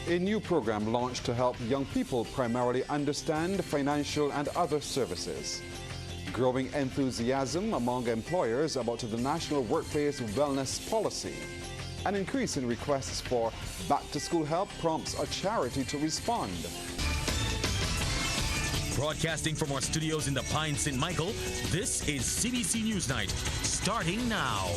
A new program launched to help young people primarily understand financial and other services. Growing enthusiasm among employers about the National Workplace Wellness Policy. An increase in requests for back-to-school help prompts a charity to respond. Broadcasting from our studios in the Pine St. Michael, this is CBC NewsNight, starting now.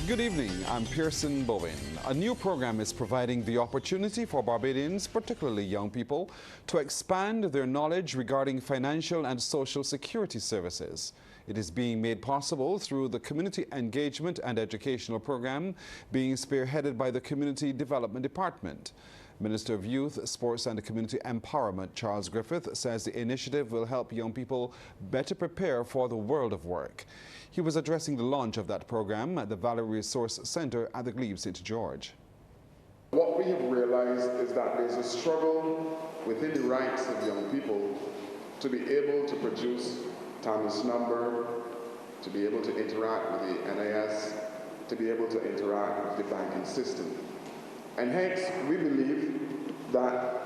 Good evening, I'm Pearson Bowen. A new program is providing the opportunity for Barbadians, particularly young people, to expand their knowledge regarding financial and social security services. It is being made possible through the Community Engagement and Educational Program being spearheaded by the Community Development Department. Minister of Youth, Sports and Community Empowerment, Charles Griffith, says the initiative will help young people better prepare for the world of work. He was addressing the launch of that program at the Valley Resource Center at the Glebe St. George. What we have realized is that there's a struggle within the ranks of young people to be able to produce TANF number, to be able to interact with the NIS, to be able to interact with the banking system. And hence, we believe that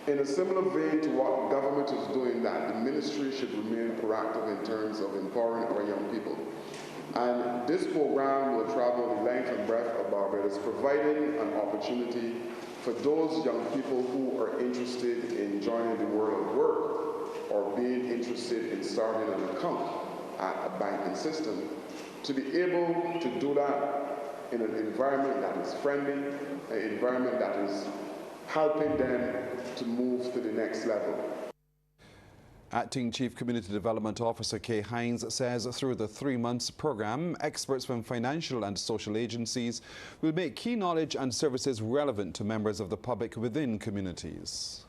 in a similar vein to what government is doing, that the ministry should remain proactive in terms of empowering our young people. And this program will travel the length and breadth of Barbados, providing an opportunity for those young people who are interested in joining the world of work or being interested in starting an account at a banking system, to be able to do that in an environment that is friendly, an environment that is helping them to move to the next level. Acting Chief Community Development Officer Kay Hines says through the 3-month program, experts from financial and social agencies will make key knowledge and services relevant to members of the public within communities.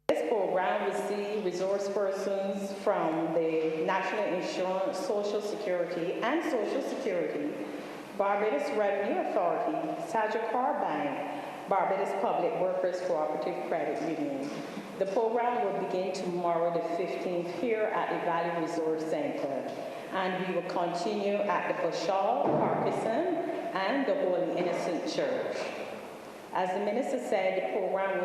This program will see resource persons from the National Insurance, Social Security and Social Security, Barbados Revenue Authority, Sagicor Bank, Barbados Public Workers Cooperative Credit Union. The program will begin tomorrow the 15th here at the Valley Resource Center, and we will continue at the Bushall, Parkinson, and the Holy Innocent Church. As the minister said, the program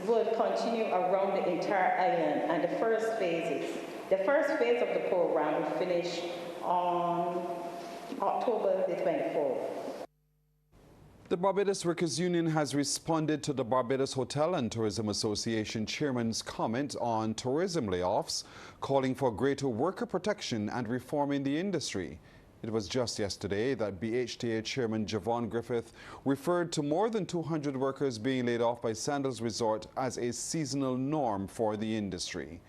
will continue around the entire island, and the first phase of the program will finish on October the 24th. The Barbados Workers Union has responded to the Barbados Hotel and Tourism Association chairman's comment on tourism layoffs, calling for greater worker protection and reform in the industry. It was just yesterday that BHTA chairman Javon Griffith referred to more than 200 workers being laid off by Sandals Resort as a seasonal norm for the industry.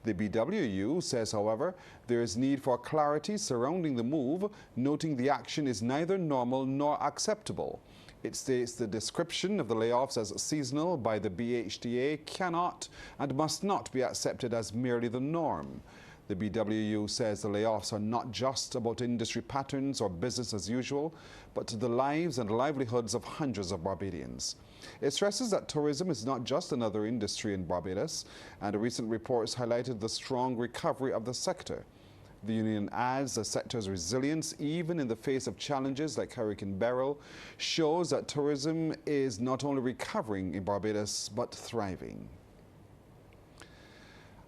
The BWU says, however, there is need for clarity surrounding the move, noting the action is neither normal nor acceptable. It states the description of the layoffs as seasonal by the BHTA cannot and must not be accepted as merely the norm. The BWU says the layoffs are not just about industry patterns or business as usual, but the lives and livelihoods of hundreds of Barbadians. It stresses that tourism is not just another industry in Barbados, and recent reports highlighted the strong recovery of the sector. The union adds the sector's resilience, even in the face of challenges like Hurricane Beryl, shows that tourism is not only recovering in Barbados, but thriving.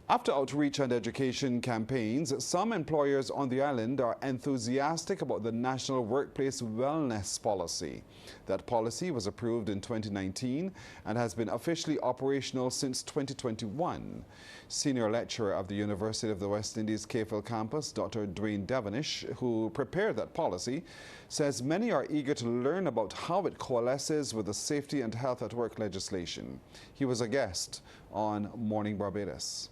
After outreach and education campaigns, some employers on the island are enthusiastic about the National Workplace Wellness Policy. That policy was approved in 2019 and has been officially operational since 2021. Senior lecturer of the University of the West Indies KFL campus, Dr. Dwayne Devonish, who prepared that policy, says many are eager to learn about how it coalesces with the safety and health at work legislation. He was a guest on Morning Barbados.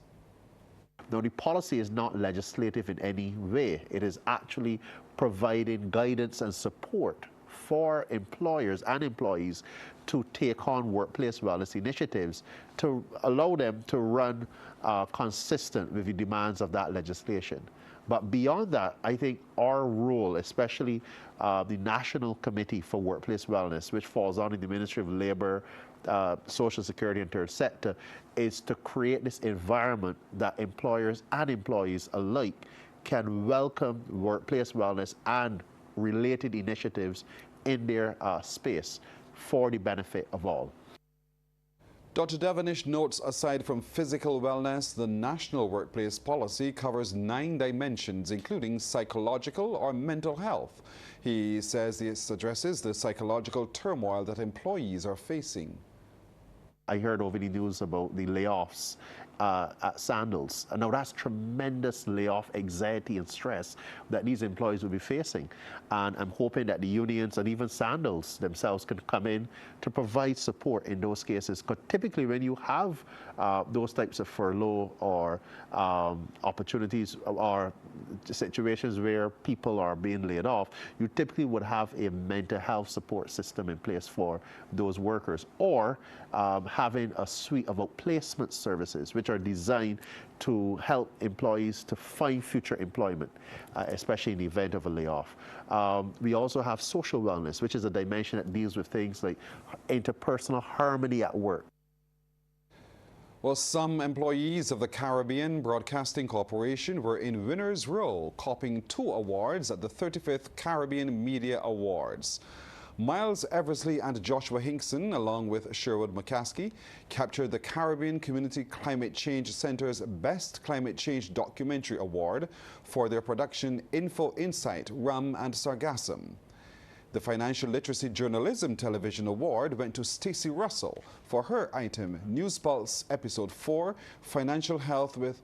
Now, the policy is not legislative in any way. It is actually providing guidance and support for employers and employees to take on workplace wellness initiatives to allow them to run consistent with the demands of that legislation. But beyond that, I think our role, especially the National Committee for Workplace Wellness, which falls under the Ministry of Labor, Social Security and third sector is to create this environment that employers and employees alike can welcome workplace wellness and related initiatives in their space for the benefit of all. Dr. Devonish notes aside from physical wellness, the national workplace policy covers 9 dimensions, including psychological or mental health. He says this addresses the psychological turmoil that employees are facing. I heard over the news about the layoffs at Sandals. Now that's tremendous layoff anxiety and stress that these employees will be facing. And I'm hoping that the unions and even Sandals themselves can come in to provide support in those cases. Because typically when you have those types of furlough or opportunities or situations where people are being laid off, you typically would have a mental health support system in place for those workers, or having a suite of outplacement services which are designed to help employees to find future employment, especially in the event of a layoff. We also have social wellness, which is a dimension that deals with things like interpersonal harmony at work. Well, some employees of the Caribbean Broadcasting Corporation were in winner's row, copping 2 awards at the 35th Caribbean Media Awards. Miles Eversley and Joshua Hinkson, along with Sherwood McCaskey, captured the Caribbean Community Climate Change Center's Best Climate Change Documentary Award for their production Info Insight, Rum and Sargassum. The Financial Literacy Journalism Television Award went to Stacey Russell for her item, News Pulse Episode 4, Financial Health with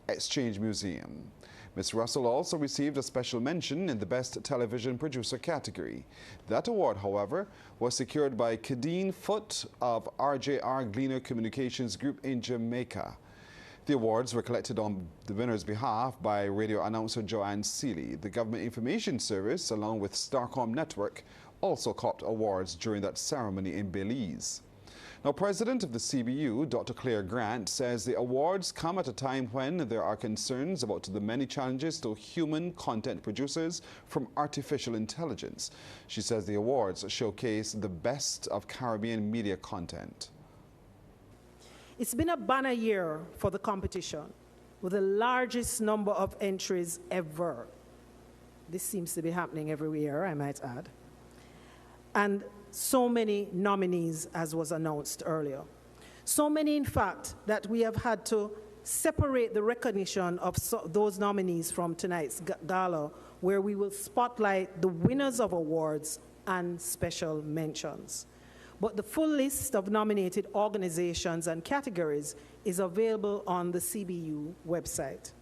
Exchange Museum. Ms. Russell also received a special mention in the Best Television Producer category. That award, however, was secured by Kadeen Foote of RJR Gleaner Communications Group in Jamaica. The awards were collected on the winner's behalf by radio announcer Joanne Seeley. The Government Information Service, along with Starcom Network, also copped awards during that ceremony in Belize. Now, President of the CBU, Dr. Claire Grant, says the awards come at a time when there are concerns about the many challenges to human content producers from artificial intelligence. She says the awards showcase the best of Caribbean media content. It's been a banner year for the competition, with the largest number of entries ever. This seems to be happening every year, I might add. And so many nominees, as was announced earlier. So many, in fact, that we have had to separate the recognition of those nominees from tonight's gala, where we will spotlight the winners of awards and special mentions. But the full list of nominated organizations and categories is available on the CBU website.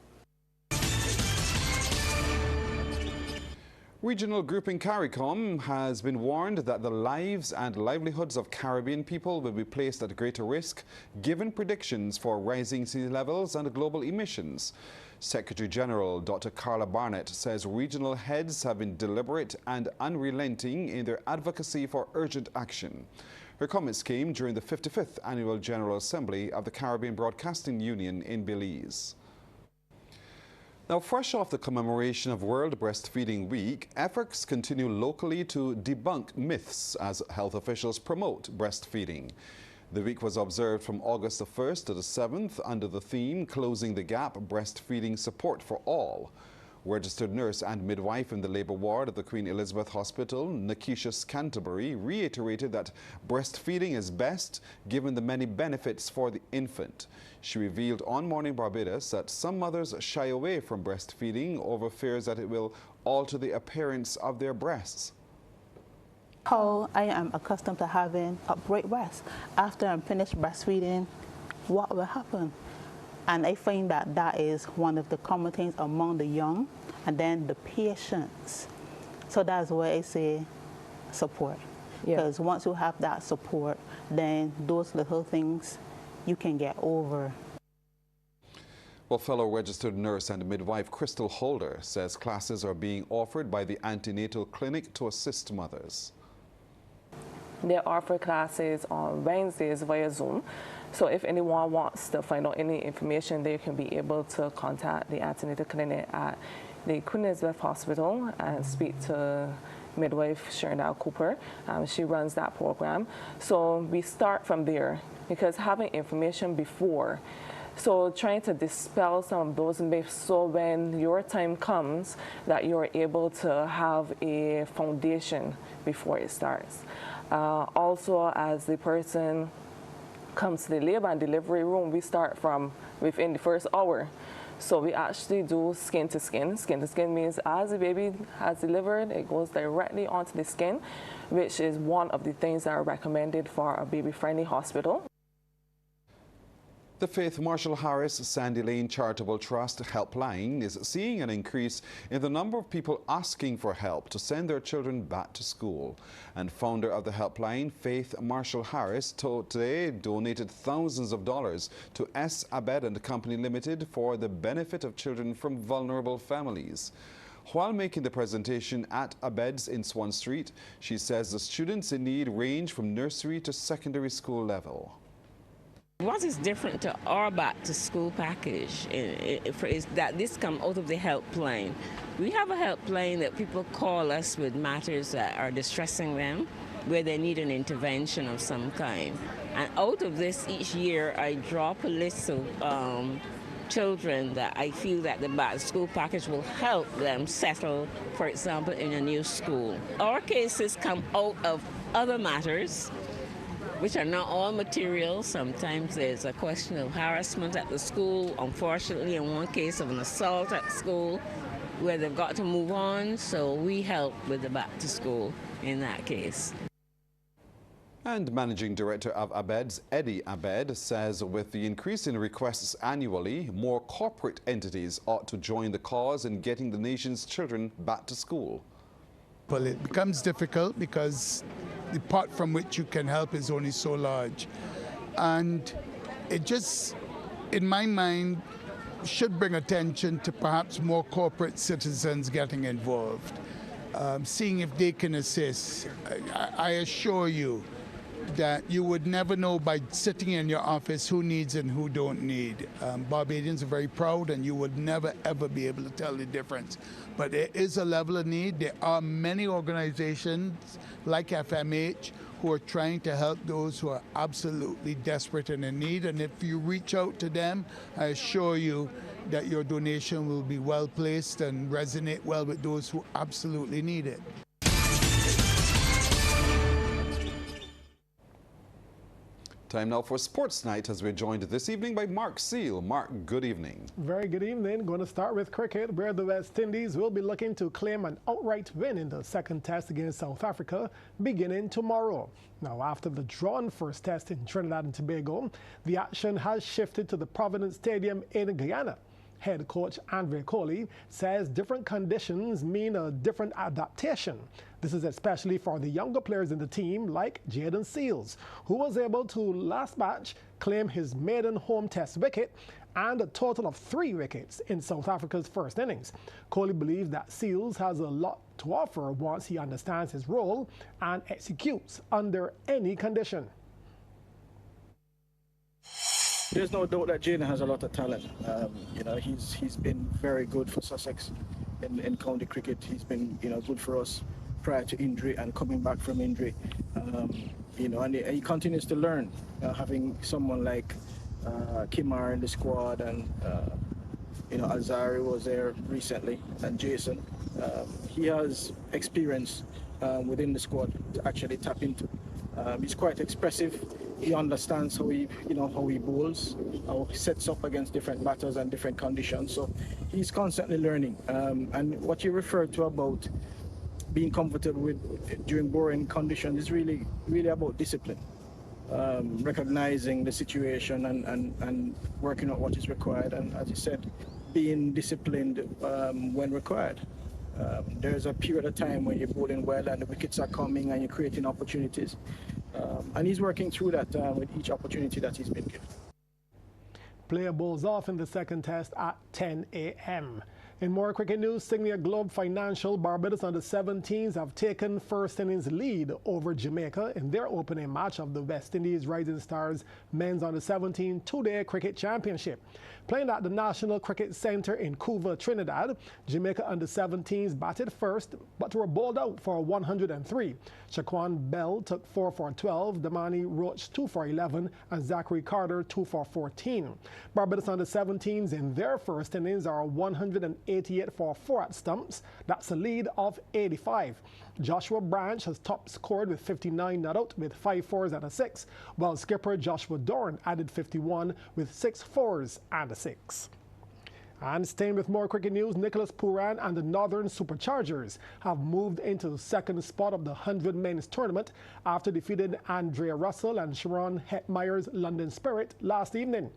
Regional grouping CARICOM has been warned that the lives and livelihoods of Caribbean people will be placed at greater risk given predictions for rising sea levels and global emissions. Secretary General Dr. Carla Barnett says regional heads have been deliberate and unrelenting in their advocacy for urgent action. Her comments came during the 55th Annual General Assembly of the Caribbean Broadcasting Union in Belize. Now, fresh off the commemoration of World Breastfeeding Week, efforts continue locally to debunk myths as health officials promote breastfeeding. The week was observed from August the 1st to the 7th under the theme Closing the Gap, Breastfeeding Support for All. Registered nurse and midwife in the labour ward of the Queen Elizabeth Hospital, Nakisha Scanterbury, reiterated that breastfeeding is best given the many benefits for the infant. She revealed on Morning Barbados that some mothers shy away from breastfeeding over fears that it will alter the appearance of their breasts. How I am accustomed to having upright breasts. After I'm finished breastfeeding, what will happen? And I find that that is one of the common things among the young and then the patients. So that's why I say support. Because once you have that support, then those little things you can get over. Well, fellow registered nurse and midwife Crystal Holder says classes are being offered by the antenatal clinic to assist mothers. They offer classes on Wednesdays via Zoom. So if anyone wants to find out any information, they can be able to contact the antenatal clinic at the Queen Elizabeth Hospital and speak to midwife Sherindal Cooper. She runs that program. So we start from there because having information before, so trying to dispel some of those myths so when your time comes that you're able to have a foundation before it starts. Also, as the person comes to the labor and delivery room, we start from within the first hour. So we actually do skin to skin. Skin to skin means as the baby has delivered, it goes directly onto the skin, which is one of the things that are recommended for a baby-friendly hospital. The Faith Marshall Harris Sandy Lane Charitable Trust helpline is seeing an increase in the number of people asking for help to send their children back to school. And founder of the helpline, Faith Marshall Harris, today donated thousands of dollars to S. Abed and Company Limited for the benefit of children from vulnerable families. While making the presentation at Abed's in Swan Street, she says the students in need range from nursery to secondary school level. What is different to our back to school package is that this comes out of the helpline. We have a helpline that people call us with matters that are distressing them, where they need an intervention of some kind. And out of this, each year I draw up a list of children that I feel that the back to school package will help them settle, for example, in a new school. Our cases come out of other matters, which are not all material. Sometimes there's a question of harassment at the school. Unfortunately, in one case of an assault at school where they've got to move on, so we help with the back to school in that case. And Managing Director of Abed's, Eddie Abed, says with the increase in requests annually, more corporate entities ought to join the cause in getting the nation's children back to school. Well, it becomes difficult because the pot from which you can help is only so large. And it just, in my mind, should bring attention to perhaps more corporate citizens getting involved, seeing if they can assist. I assure you that you would never know by sitting in your office who needs and who don't need. Barbadians are very proud, and you would never ever be able to tell the difference. But there is a level of need. There are many organizations like FMH who are trying to help those who are absolutely desperate and in need. And if you reach out to them, I assure you that your donation will be well placed and resonate well with those who absolutely need it. Time now for Sports Night, as we're joined this evening by Mark Seal. Mark, good evening. Very good evening. Going to start with cricket, where the West Indies will be looking to claim an outright win in the second test against South Africa beginning tomorrow. Now, after the drawn first test in Trinidad and Tobago, the action has shifted to the Providence Stadium in Guyana. Head coach Andre Coley says different conditions mean a different adaptation. This is especially for the younger players in the team like Jaden Seals, who was able to last match claim his maiden home test wicket and a total of 3 wickets in South Africa's first innings. Coley believes that Seals has a lot to offer once he understands his role and executes under any condition. There's no doubt that Jaden has a lot of talent. He's been very good for Sussex in county cricket. He's been good for us prior to injury and coming back from injury. And he continues to learn. Having someone like Kimar in the squad and Alzari was there recently and Jason. He has experience within the squad to actually tap into. He's quite expressive. He understands how he bowls, how he sets up against different batters and different conditions. So he's constantly learning. And what you referred to about being comfortable with during boring conditions is really, really about discipline. Recognizing the situation and working out what is required. And as you said, being disciplined when required. There's a period of time when you're bowling well and the wickets are coming and you're creating opportunities. And he's working through that with each opportunity that he's been given. Player bowls off in the second test at 10 a.m. In more cricket news, Signia Globe Financial Barbados under-17s have taken first innings lead over Jamaica in their opening match of the West Indies Rising Stars Men's Under-17 two-day cricket championship. Playing at the National Cricket Centre in Couva, Trinidad, Jamaica under-17s batted first, but were bowled out for 103. Shaquan Bell took 4 for 12, Damani Roach 2 for 11, and Zachary Carter 2 for 14. Barbados under-17s in their first innings are 188 for 4 at stumps. That's a lead of 85. Joshua Branch has top scored with 59 not out with 5 fours and a 6, while skipper Joshua Dorn added 51 with 6 fours and a 6. And staying with more cricket news, Nicholas Pooran and the Northern Superchargers have moved into the second spot of the 100 men's tournament after defeating Andrea Russell and Sharon Hetmeyer's London Spirit last evening.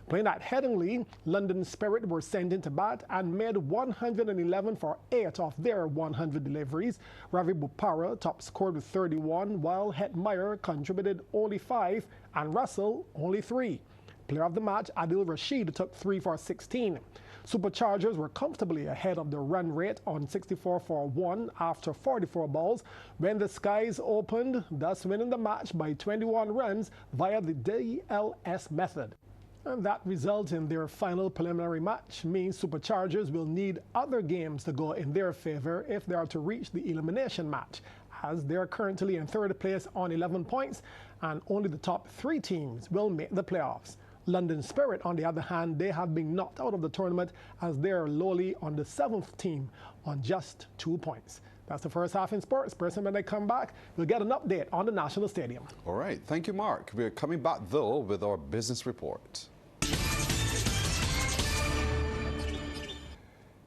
Playing at Headingley, London Spirit were sent into bat and made 111 for 8 of their 100 deliveries. Ravi Bupara top scored with 31, while Hetmeyer contributed only 5 and Russell only 3. Player of the match, Adil Rashid, took 3 for 16. Superchargers were comfortably ahead of the run rate on 64 for 1 after 44 balls when the skies opened, thus winning the match by 21 runs via the DLS method. And that result in their final preliminary match means Superchargers will need other games to go in their favor if they are to reach the elimination match, as they are currently in third place on 11 points and only the top 3 teams will make the playoffs. London Spirit, on the other hand, they have been knocked out of the tournament as they are lowly on the 7th team on just 2 points. That's the first half in sports. Person, when they come back, we'll get an update on the National Stadium. All right. Thank you, Mark. We're coming back, though, with our business report.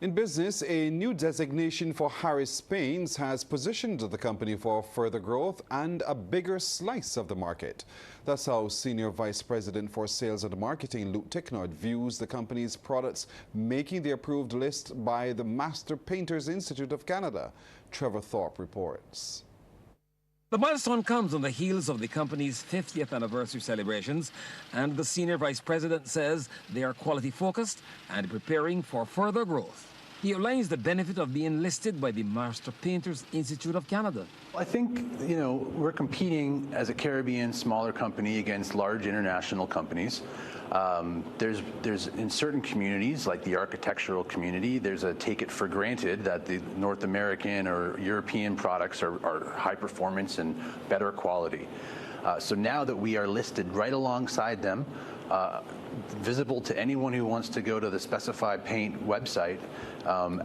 In business, a new designation for Harris Paints has positioned the company for further growth and a bigger slice of the market. That's how Senior Vice President for Sales and Marketing, Luke Ticknard, views the company's products making the approved list by the Master Painters Institute of Canada. Trevor Thorpe reports. The milestone comes on the heels of the company's 50th anniversary celebrations, and the Senior Vice President says they are quality-focused and preparing for further growth. He outlines the benefit of being listed by the Master Painters Institute of Canada. I think, we're competing as a Caribbean smaller company against large international companies. There's in certain communities, like the architectural community, there's a take it for granted that the North American or European products are high performance and better quality. So now that we are listed right alongside them, visible to anyone who wants to go to the Specified Paint website,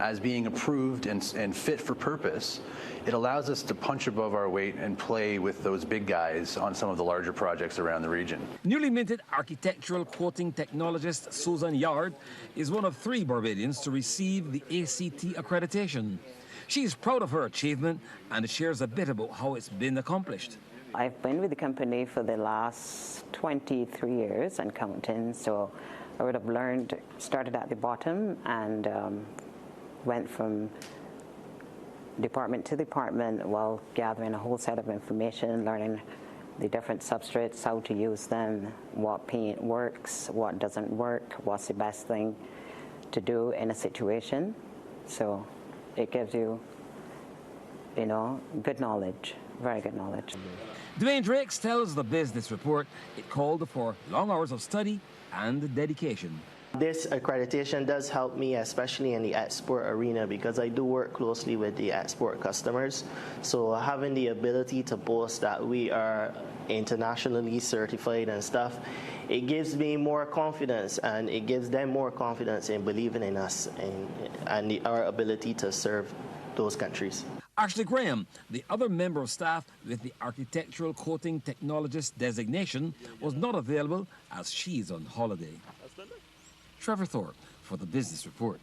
as being approved and fit for purpose, it allows us to punch above our weight and play with those big guys on some of the larger projects around the region. Newly minted architectural coating technologist Susan Yard is one of 3 Barbadians to receive the ACT accreditation. She is proud of her achievement and shares a bit about how it's been accomplished. I've been with the company for the last 23 years and counting, so I would have started at the bottom and went from department to department while gathering a whole set of information, learning the different substrates, how to use them, what paint works, what doesn't work, what's the best thing to do in a situation. So it gives you, good knowledge, very good knowledge. Dwayne Drakes tells the business report it called for long hours of study and dedication. This accreditation does help me, especially in the export arena, because I do work closely with the export customers. So having the ability to boast that we are internationally certified and stuff, it gives me more confidence, and it gives them more confidence in believing in us and our ability to serve those countries. Ashley Graham, the other member of staff with the Architectural Coating Technologist designation, was not available as she's on holiday. Trevor Thorpe for the Business Report.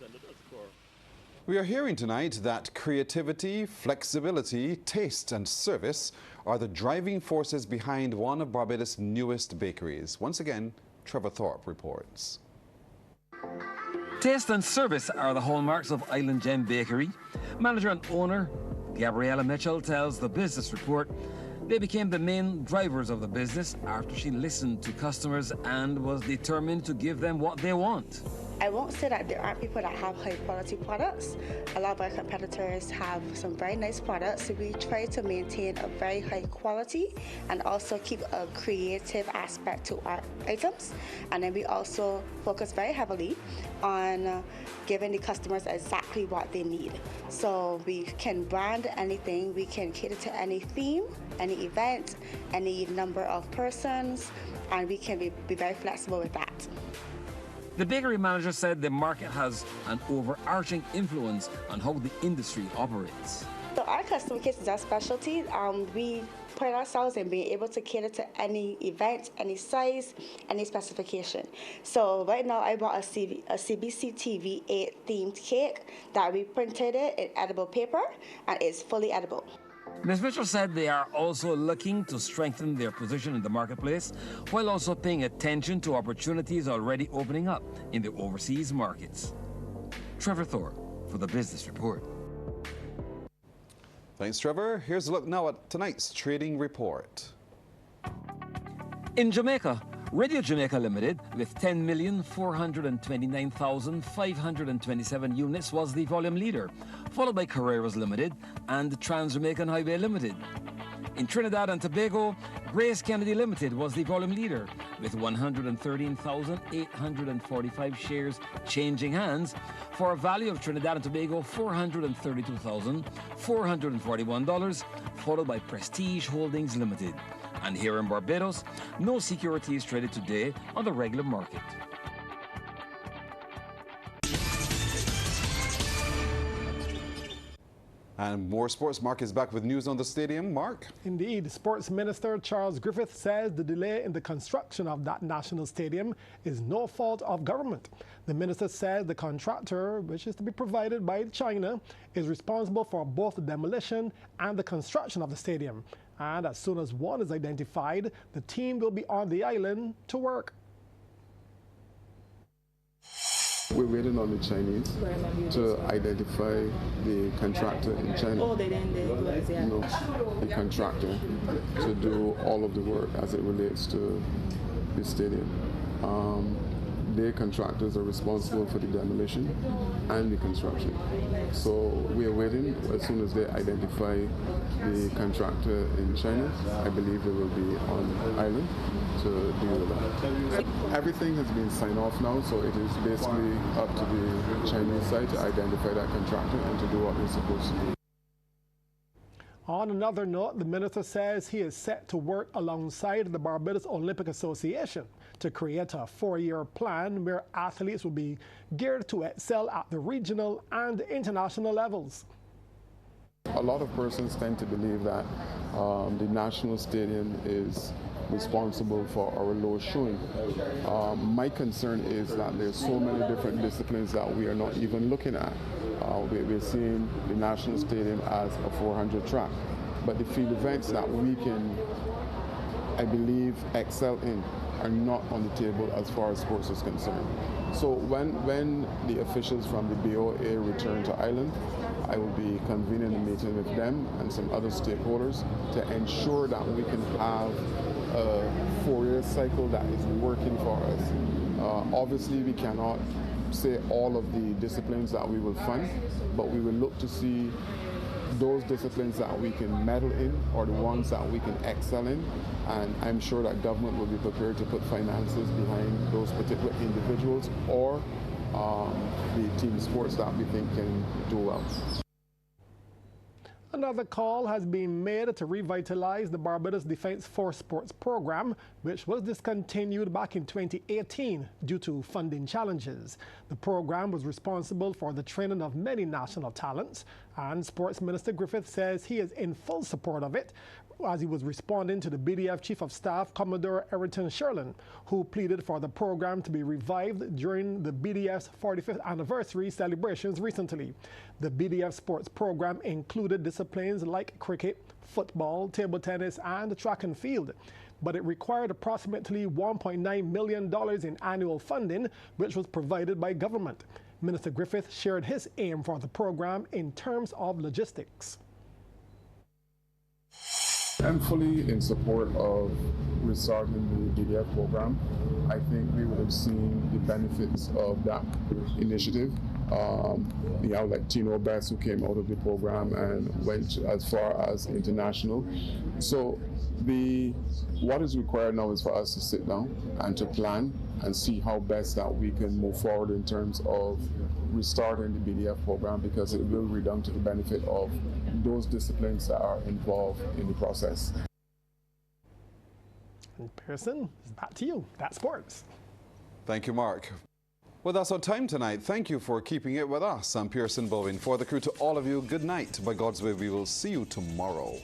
We are hearing tonight that creativity, flexibility, taste and service are the driving forces behind one of Barbados' newest bakeries. Once again, Trevor Thorpe reports. Taste and service are the hallmarks of Island Gem Bakery. Manager and owner Gabriella Mitchell tells the Business Report they became the main drivers of the business after she listened to customers and was determined to give them what they want. I won't say that there aren't people that have high quality products. A lot of our competitors have some very nice products, so we try to maintain a very high quality and also keep a creative aspect to our items. And then we also focus very heavily on giving the customers exactly what they need. So we can brand anything, we can cater to any theme, any event, any number of persons, and we can be very flexible with that. The bakery manager said the market has an overarching influence on how the industry operates. So our custom kits is our specialty. We pride ourselves in being able to cater to any event, any size, any specification. So right now I bought a CBC TV 8 themed cake that we printed it in edible paper, and it's fully edible. Ms. Mitchell said they are also looking to strengthen their position in the marketplace while also paying attention to opportunities already opening up in the overseas markets. Trevor Thorpe for the Business Report. Thanks, Trevor. Here's a look now at tonight's trading report. In Jamaica, Radio Jamaica Limited, with 10,429,527 units, was the volume leader, followed by Carreras Limited and Trans-Jamaican Highway Limited. In Trinidad and Tobago, Grace Kennedy Limited was the volume leader, with 113,845 shares changing hands, for a value of Trinidad and Tobago $432,441, followed by Prestige Holdings Limited. And here in Barbados, no securities traded today on the regular market. And more sports. Mark is back with news on the stadium. Mark? Indeed. Sports Minister Charles Griffith says the delay in the construction of that national stadium is no fault of government. The minister says the contractor, which is to be provided by China, is responsible for both the demolition and the construction of the stadium. And as soon as one is identified, the team will be on the island to work. We're waiting on the Chinese to identify the contractor in China. Oh, they didn't do it, yeah. No, the contractor to do all of the work as it relates to the stadium. Their contractors are responsible for the demolition and the construction. So we are waiting. As soon as they identify the contractor in China, I believe they will be on the island to deal with that. Everything has been signed off now, so it is basically up to the Chinese side to identify that contractor and to do what they're supposed to do. On another note, the minister says he is set to work alongside the Barbados Olympic Association to create a 4-year plan where athletes will be geared to excel at the regional and international levels. A lot of persons tend to believe that the national stadium is responsible for our low showing. My concern is that there's so many different disciplines that we are not even looking at. We're seeing the national stadium as a 400 track, but the field events that we can, I believe, excel in are not on the table as far as sports is concerned. So when the officials from the BOA return to Ireland, I will be convening a meeting with them and some other stakeholders to ensure that we can have a 4-year cycle that is working for us. Obviously, we cannot say all of the disciplines that we will fund, but we will look to see those disciplines that we can medal in or the ones that we can excel in, and I'm sure that government will be prepared to put finances behind those particular individuals or the team sports that we think can do well. Another call has been made to revitalize the Barbados Defence Force Sports Program, which was discontinued back in 2018 due to funding challenges. The program was responsible for the training of many national talents, and Sports Minister Griffith says he is in full support of it, as he was responding to the BDF Chief of Staff, Commodore Eriton Sherlin, who pleaded for the program to be revived during the BDF's 45th anniversary celebrations recently. The BDF sports program included disciplines like cricket, football, table tennis, and track and field. But it required approximately $1.9 million in annual funding, which was provided by government. Minister Griffith shared his aim for the program in terms of logistics. I'm fully in support of restarting the BDF program, I think we would have seen the benefits of that initiative. Like Tino Best, who came out of the program and went as far as international. So what is required now is for us to sit down and to plan and see how best that we can move forward in terms of restarting the BDF program, because it will redound to the benefit of those disciplines that are involved in the process. And Pearson, back to you. That's sports. Thank you, Mark. Well, that's our time tonight. Thank you for keeping it with us. I'm Pearson Bowen. For the crew, to all of you, good night. By God's will, we will see you tomorrow.